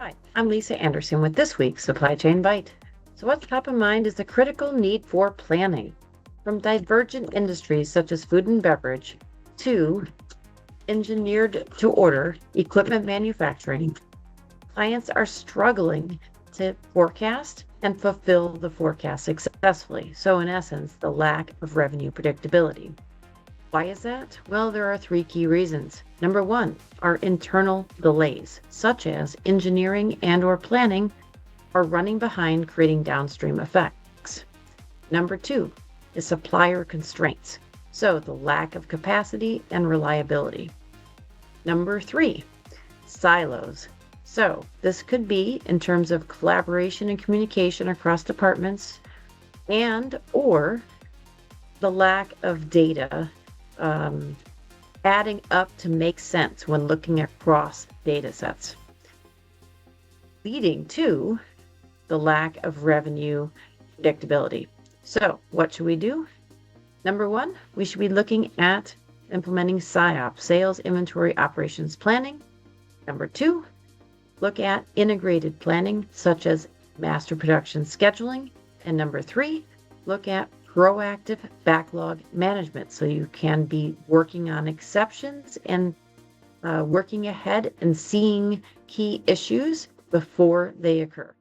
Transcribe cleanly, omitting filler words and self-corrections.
Hi, I'm Lisa Anderson with this week's Supply Chain Byte. So what's top of mind is the critical need for planning. From divergent industries such as food and beverage to engineered to order equipment manufacturing, clients are struggling to forecast and fulfill the forecast successfully. So in essence, the lack of revenue predictability. Why is that? Well, there are three key reasons. Number one, our internal delays, such as engineering and/or planning, are running behind, creating downstream effects. Number two is supplier constraints, so the lack of capacity and reliability. Number three, silos. So this could be in terms of collaboration and communication across departments and/or the lack of data adding up to make sense when looking across data sets, leading to the lack of revenue predictability. So what should we do? Number one, we should be looking at implementing SIOP, Sales Inventory Operations Planning. Number two, look at integrated planning such as master production scheduling. And number three, look at proactive backlog management so you can be working on exceptions and working ahead and seeing key issues before they occur.